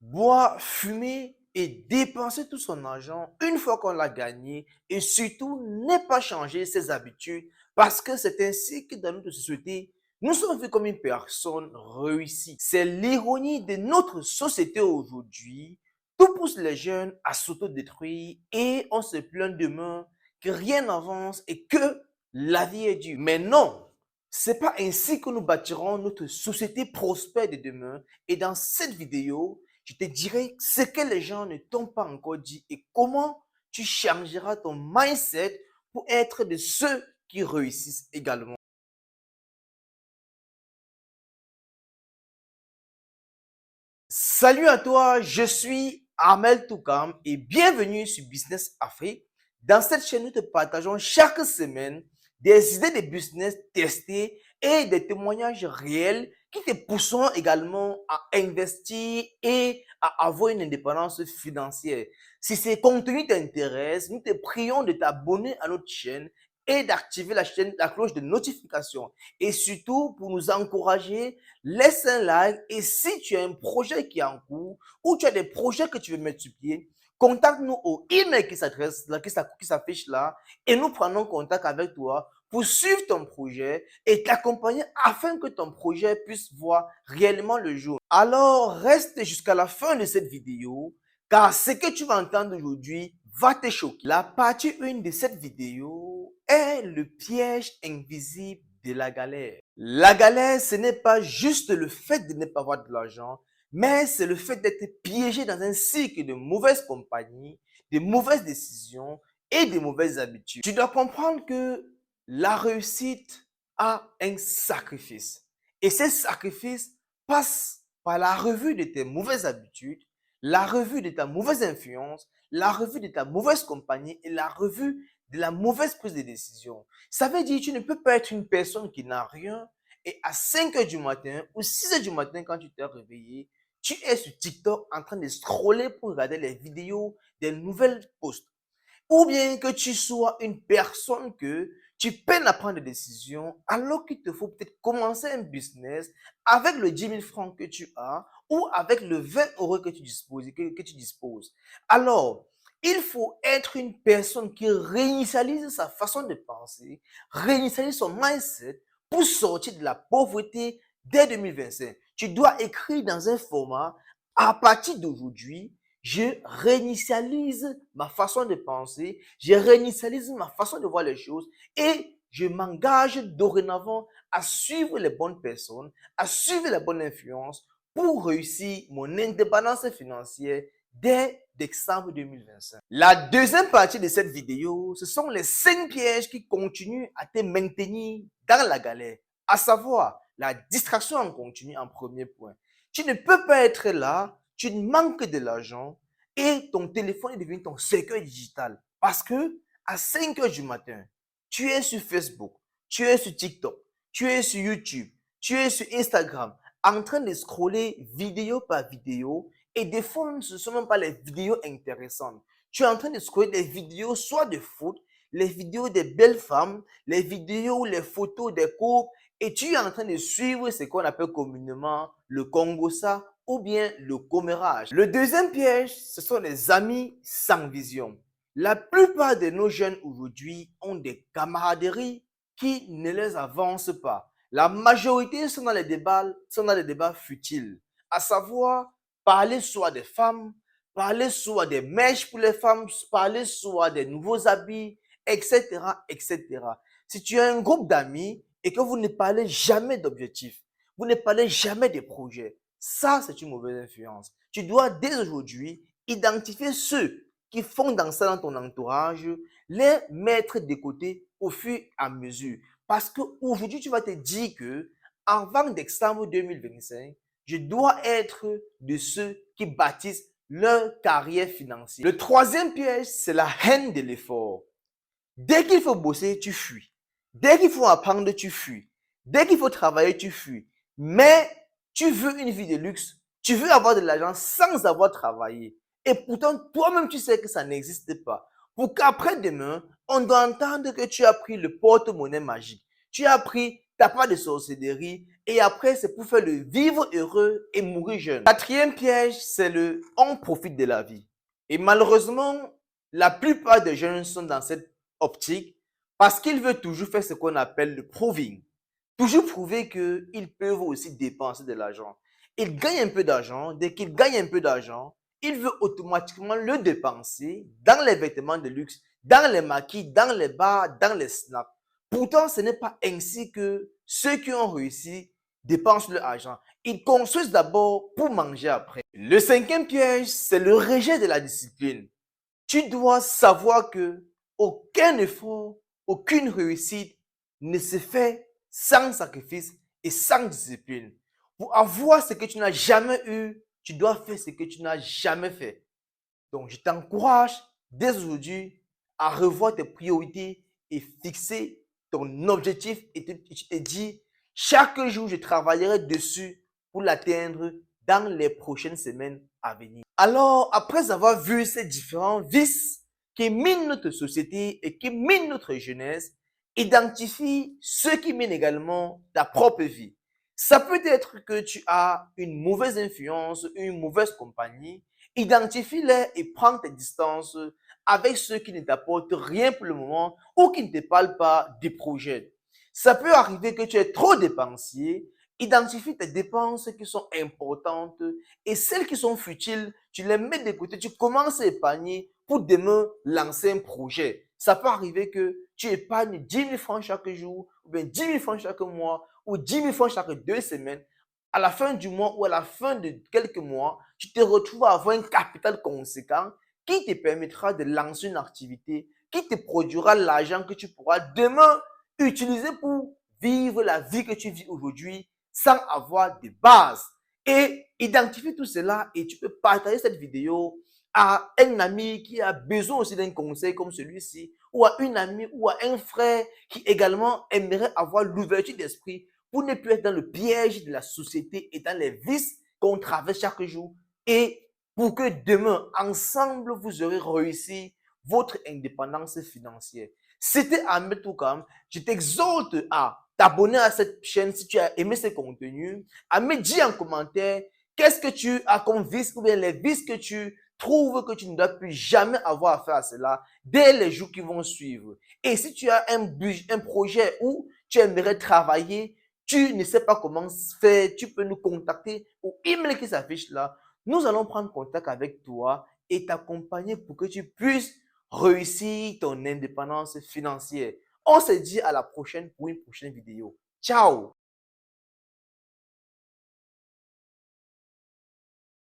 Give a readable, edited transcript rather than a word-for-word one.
boire, fumer et dépenser tout son argent une fois qu'on l'a gagné et surtout ne pas changer ses habitudes parce que c'est ainsi que dans notre société, nous sommes vus comme une personne réussie. C'est l'ironie de notre société aujourd'hui. Tout pousse les jeunes à s'autodétruire et on se plaint demain que rien n'avance et que la vie est dure. Mais non, c'est pas ainsi que nous bâtirons notre société prospère de demain. Et dans cette vidéo, je te dirai ce que les gens ne t'ont pas encore dit et comment tu changeras ton mindset pour être de ceux qui réussissent également. Salut à toi, je suis Amel Toukam et bienvenue sur Business Afrique. Dans cette chaîne, nous te partageons chaque semaine des idées de business testées et des témoignages réels qui te pousseront également à investir et à avoir une indépendance financière. Si ces contenus t'intéressent, nous te prions de t'abonner à notre chaîne et d'activer la cloche de notification. Et surtout, pour nous encourager, laisse un like et si tu as un projet qui est en cours ou tu as des projets que tu veux mettre sur pied, contacte-nous au email qui s'affiche là et nous prenons contact avec toi pour suivre ton projet et t'accompagner afin que ton projet puisse voir réellement le jour. Alors, reste jusqu'à la fin de cette vidéo car ce que tu vas entendre aujourd'hui va te choquer. La partie 1 de cette vidéo est le piège invisible de la galère. La galère, ce n'est pas juste le fait de ne pas avoir de l'argent, mais c'est le fait d'être piégé dans un cycle de mauvaises compagnies, de mauvaises décisions et de mauvaises habitudes. Tu dois comprendre que la réussite a un sacrifice. Et ce sacrifice passe par la revue de tes mauvaises habitudes, la revue de ta mauvaise influence, la revue de ta mauvaise compagnie et la revue de la mauvaise prise de décision. Ça veut dire que tu ne peux pas être une personne qui n'a rien et à 5 heures du matin ou 6 heures du matin quand tu t'es réveillé, tu es sur TikTok en train de scroller pour regarder les vidéos des nouvelles posts. Ou bien que tu sois une personne que tu peines à prendre des décisions alors qu'il te faut peut-être commencer un business avec le 10 000 francs que tu as ou avec le 20 euros que tu disposes. Alors, il faut être une personne qui réinitialise sa façon de penser, réinitialise son mindset pour sortir de la pauvreté dès 2025. Tu dois écrire dans un format à partir d'aujourd'hui, je réinitialise ma façon de penser, je réinitialise ma façon de voir les choses et je m'engage dorénavant à suivre les bonnes personnes, à suivre la bonne influence pour réussir mon indépendance financière dès décembre 2025. La deuxième partie de cette vidéo, ce sont les 5 pièges qui continuent à te maintenir dans la galère, à savoir la distraction en continu en premier point. Tu ne peux pas être là, tu manques de l'argent et ton téléphone est devenu ton cercueil digital. Parce que à 5 heures du matin, tu es sur Facebook, tu es sur TikTok, tu es sur YouTube, tu es sur Instagram, en train de scroller vidéo par vidéo et des fois, ce ne sont même pas les vidéos intéressantes. Tu es en train de scroller des vidéos soit de foot, les vidéos des belles femmes, les vidéos, les photos des couples et tu es en train de suivre ce qu'on appelle communément le Congossa ou bien le commérage. Le deuxième piège, ce sont les amis sans vision. La plupart de nos jeunes aujourd'hui ont des camaraderies qui ne les avancent pas. La majorité sont dans les débats futiles, à savoir parler soit des femmes, parler soit des mèches pour les femmes, parler soit des nouveaux habits, etc., etc. Si tu as un groupe d'amis et que vous ne parlez jamais d'objectifs, vous ne parlez jamais de projets, ça, c'est une mauvaise influence. Tu dois dès aujourd'hui identifier ceux qui font dans ça dans ton entourage, les mettre de côté au fur et à mesure. Parce qu'aujourd'hui, tu vas te dire que avant décembre 2025, je dois être de ceux qui bâtissent leur carrière financière. Le troisième piège, c'est la haine de l'effort. Dès qu'il faut bosser, tu fuis. Dès qu'il faut apprendre, tu fuis. Dès qu'il faut travailler, tu fuis. Mais tu veux une vie de luxe, tu veux avoir de l'argent sans avoir travaillé. Et pourtant, toi-même, tu sais que ça n'existe pas. Pour qu'après demain, on doit entendre que tu as pris le porte-monnaie magique. Tu as pris ta part de sorcellerie Et après, c'est pour faire le vivre heureux et mourir jeune. Quatrième piège, c'est le on profite de la vie. Et malheureusement, la plupart des jeunes sont dans cette optique parce qu'ils veulent toujours faire ce qu'on appelle le proving. Toujours prouver qu'ils peuvent aussi dépenser de l'argent. Ils gagnent un peu d'argent. Dès qu'ils gagnent un peu d'argent, ils veulent automatiquement le dépenser dans les vêtements de luxe, dans les maquis, dans les bars, dans les snacks. Pourtant, ce n'est pas ainsi que ceux qui ont réussi dépensent leur argent. Ils construisent d'abord pour manger après. Le cinquième piège, c'est le rejet de la discipline. Tu dois savoir que aucun effort, aucune réussite ne se fait sans sacrifice et sans discipline. Pour avoir ce que tu n'as jamais eu, tu dois faire ce que tu n'as jamais fait. Donc, je t'encourage dès aujourd'hui à revoir tes priorités et fixer ton objectif et te dire chaque jour, je travaillerai dessus pour l'atteindre dans les prochaines semaines à venir. Alors, après avoir vu ces différents vices qui minent notre société et qui minent notre jeunesse, identifie ceux qui minent également ta propre vie. Ça peut être que tu as une mauvaise influence, une mauvaise compagnie. Identifie-les et prends tes distances avec ceux qui ne t'apportent rien pour le moment ou qui ne te parlent pas des projets. Ça peut arriver que tu es trop dépensier. Identifie tes dépenses qui sont importantes et celles qui sont futiles, tu les mets de côté, tu commences à épargner pour demain lancer un projet. Ça peut arriver que tu épargnes 10 000 francs chaque jour, ou bien 10 000 francs chaque mois, ou 10 000 francs chaque 2 semaines. À la fin du mois ou à la fin de quelques mois, tu te retrouves à avoir un capital conséquent qui te permettra de lancer une activité, qui te produira l'argent que tu pourras demain utiliser pour vivre la vie que tu vis aujourd'hui sans avoir de base. Et identifie tout cela et tu peux partager cette vidéo à un ami qui a besoin aussi d'un conseil comme celui-ci, ou à une amie ou à un frère qui également aimerait avoir l'ouverture d'esprit pour ne plus être dans le piège de la société et dans les vices qu'on traverse chaque jour et pour que demain, ensemble, vous aurez réussi votre indépendance financière. C'était Ahmed Toukam. Je t'exhorte à t'abonner à cette chaîne si tu as aimé ce contenu, à me dire en commentaire qu'est-ce que tu as comme vice ou bien les vices que tu trouves que tu ne dois plus jamais avoir à faire à cela dès les jours qui vont suivre. Et si tu as un projet où tu aimerais travailler, tu ne sais pas comment faire, tu peux nous contacter au email qui s'affiche là. Nous allons prendre contact avec toi et t'accompagner pour que tu puisses réussir ton indépendance financière. On se dit à la prochaine pour une prochaine vidéo. Ciao!